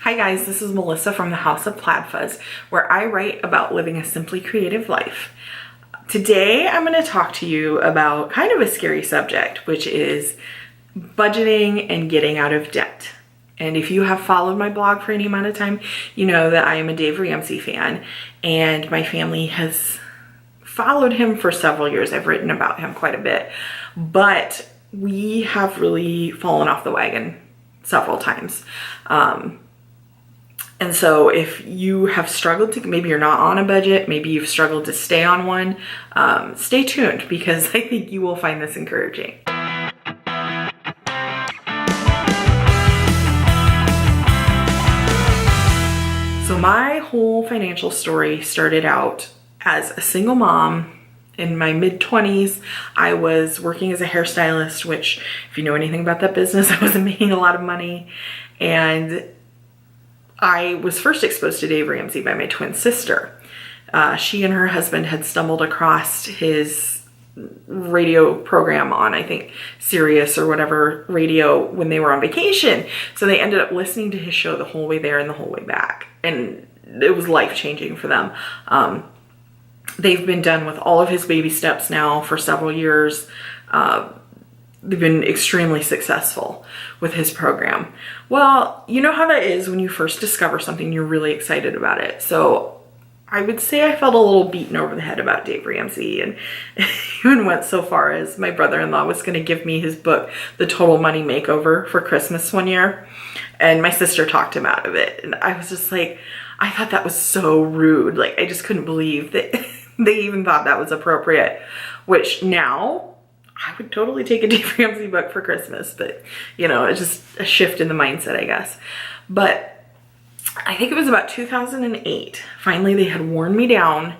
Hi guys, this is Melissa from the House of Plaid Fuzz, where I write about living a simply creative life. Today I'm going to talk to you about kind of a scary subject, which is budgeting and getting out of debt. And if you have followed my blog for any amount of time, you know that I am a Dave Ramsey fan, and my family has followed him for several years. I've written about him quite a bit, but we have really fallen off the wagon several times. And so if you have struggled to, maybe you're not on a budget, maybe you've struggled to stay on one, stay tuned because I think you will find this encouraging. So my whole financial story started out as a single mom. In my mid-20s, I was working as a hairstylist, which if you know anything about that business, I wasn't making a lot of money. And I was first exposed to Dave Ramsey by my twin sister. She and her husband had stumbled across his radio program on, I think, Sirius or whatever radio when they were on vacation. So they ended up listening to his show the whole way there and the whole way back. And it was life-changing for them. They've been done with all of his baby steps now for several years. They've been extremely successful with his program. Well, you know how that is when you first discover something, you're really excited about it. So I would say I felt a little beaten over the head about Dave Ramsey, and even went so far as my brother-in-law was going to give me his book, The Total Money Makeover, for Christmas one year. And my sister talked him out of it. And I was just like, I thought that was so rude. Like, I just couldn't believe that they even thought that was appropriate, which now I would totally take a Dave Ramsey book for Christmas, but you know, it's just a shift in the mindset, I guess. But I think it was about 2008. Finally, they had worn me down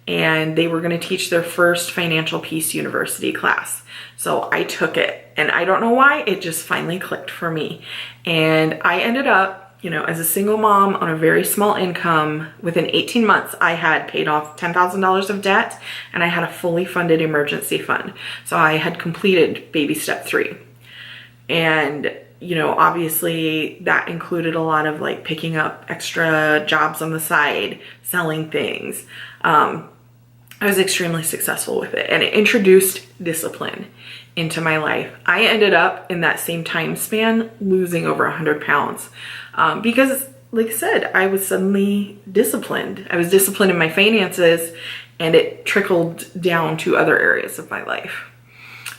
and they were going to teach their first Financial Peace University class. So I took it, and I don't know why, it just finally clicked for me. And I ended up, you know, as a single mom on a very small income, within 18 months, I had paid off $10,000 of debt and I had a fully funded emergency fund. So I had completed baby step 3. And, you know, obviously that included a lot of like picking up extra jobs on the side, selling things. I was extremely successful with it, and it introduced discipline into my life. I ended up in that same time span losing over 100 pounds because, like I said, I was suddenly disciplined. I was disciplined in my finances, and it trickled down to other areas of my life.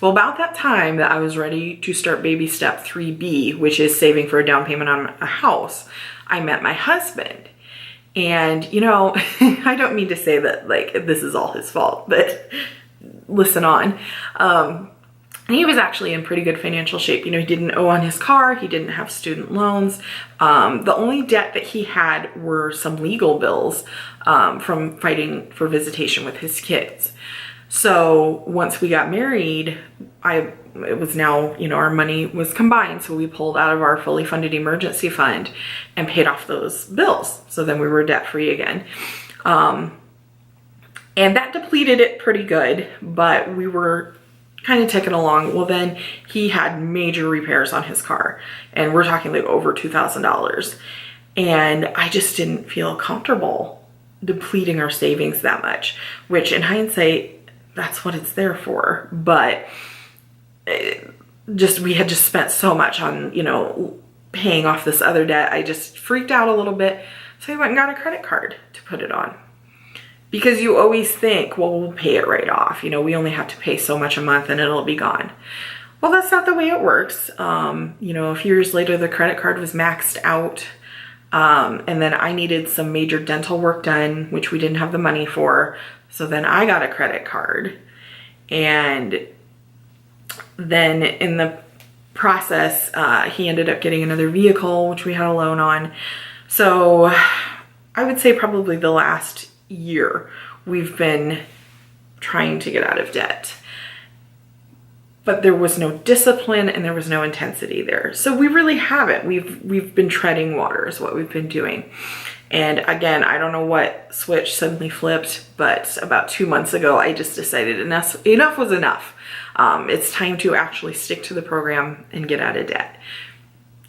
Well, about that time that I was ready to start baby step 3B, which is saving for a down payment on a house, I met my husband. And, you know, I don't mean to say that, like, this is all his fault, but listen on. He was actually in pretty good financial shape. You know, he didn't owe on his car. He didn't have student loans. The only debt that he had were some legal bills from fighting for visitation with his kids. So once we got married, it was now, you know, our money was combined. So we pulled out of our fully funded emergency fund and paid off those bills. So then we were debt free again. And that depleted it pretty good, but we were kind of ticking along. Well, then he had major repairs on his car, and we're talking like over $2,000. And I just didn't feel comfortable depleting our savings that much, which in hindsight, that's what it's there for. But we had just spent so much on, you know, paying off this other debt. I just freaked out a little bit. So I went and got a credit card to put it on. Because you always think, well, we'll pay it right off. You know, we only have to pay so much a month and it'll be gone. Well, that's not the way it works. You know, a few years later, the credit card was maxed out. And then I needed some major dental work done, which we didn't have the money for. So then I got a credit card. And then in the process, he ended up getting another vehicle, which we had a loan on. So I would say probably the last year we've been trying to get out of debt. But there was no discipline and there was no intensity there. So we really haven't. We've been treading water is what we've been doing. And again, I don't know what switch suddenly flipped, but about 2 months ago, I just decided enough was enough. It's time to actually stick to the program and get out of debt.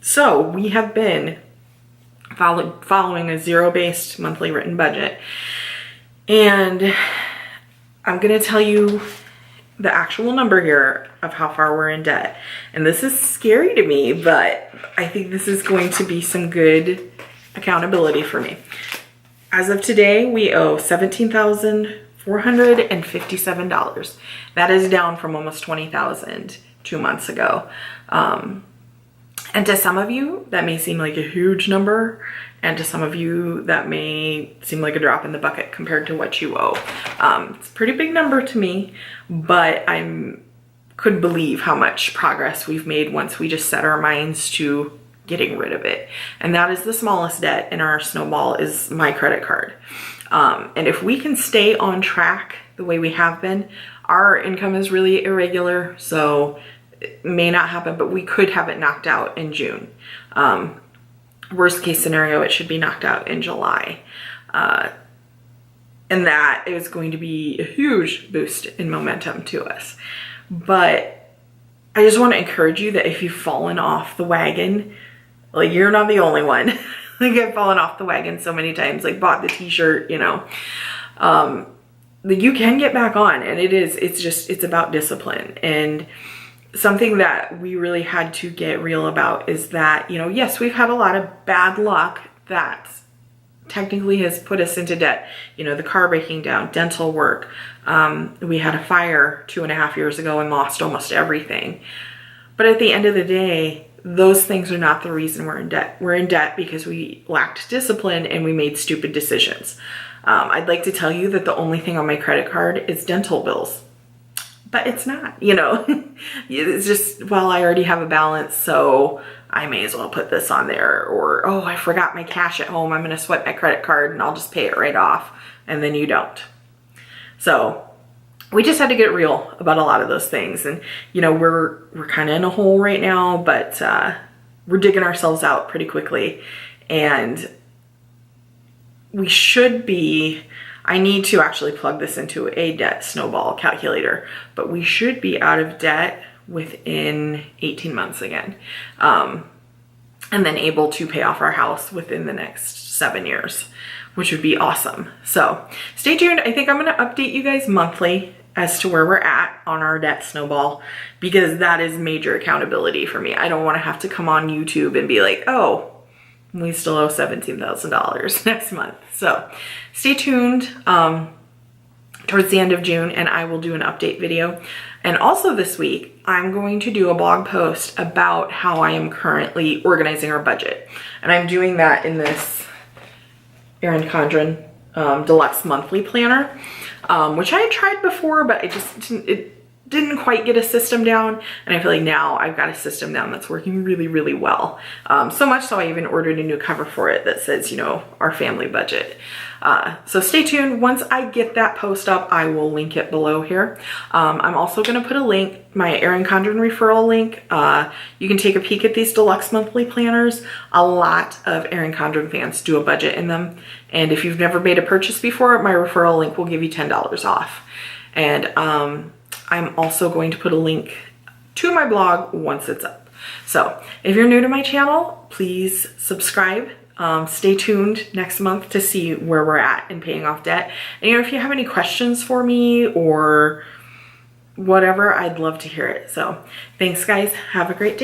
So we have been following a zero-based monthly written budget. And I'm gonna tell you the actual number here of how far we're in debt. And this is scary to me, but I think this is going to be some good accountability for me. As of today, we owe $17,457. That is down from almost $20,000 2 months ago. And to some of you, that may seem like a huge number. And to some of you, that may seem like a drop in the bucket compared to what you owe. It's a pretty big number to me, but couldn't believe how much progress we've made once we just set our minds to getting rid of it. And that is the smallest debt in our Snowball, is my credit card. And if we can stay on track the way we have been, our income is really irregular, so it may not happen, but we could have it knocked out in June. Worst case scenario, it should be knocked out in July. And that is going to be a huge boost in momentum to us. But I just want to encourage you that if you've fallen off the wagon, like, you're not the only one. Like, I've fallen off the wagon so many times, like bought the t-shirt, you know. You can get back on, and it's about discipline. And something that we really had to get real about is that, you know, yes, we've had a lot of bad luck that technically has put us into debt. You know, the car breaking down, dental work. We had a fire 2.5 years ago and lost almost everything. But at the end of the day, those things are not the reason we're in debt. We're in debt because we lacked discipline and we made stupid decisions. I'd like to tell you that the only thing on my credit card is dental bills. But it's not, you know. It's just, well, I already have a balance, so I may as well put this on there. Or, oh, I forgot my cash at home. I'm going to swipe my credit card and I'll just pay it right off. And then you don't. So we just had to get real about a lot of those things. And, you know, we're kind of in a hole right now, but we're digging ourselves out pretty quickly. And we should be, I need to actually plug this into a debt snowball calculator, but we should be out of debt within 18 months again. And then able to pay off our house within the next 7 years, which would be awesome. So stay tuned. I think I'm going to update you guys monthly as to where we're at on our debt snowball, because that is major accountability for me. I don't want to have to come on YouTube and be like, oh, we still owe $17,000 next month. So stay tuned towards the end of June, and I will do an update video. And also this week, I'm going to do a blog post about how I am currently organizing our budget. And I'm doing that in this Erin Condren Deluxe Monthly Planner, which I had tried before, but it didn't quite get a system down. And I feel like now I've got a system down that's working really, really well. So much so I even ordered a new cover for it that says, you know, our family budget. So stay tuned. Once I get that post up, I will link it below here. I'm also going to put a link, my Erin Condren referral link. You can take a peek at these Deluxe Monthly Planners. A lot of Erin Condren fans do a budget in them. And if you've never made a purchase before, my referral link will give you $10 off. And I'm also going to put a link to my blog once it's up. So if you're new to my channel, please subscribe. Stay tuned next month to see where we're at in paying off debt. And you know, if you have any questions for me or whatever, I'd love to hear it. So thanks guys. Have a great day.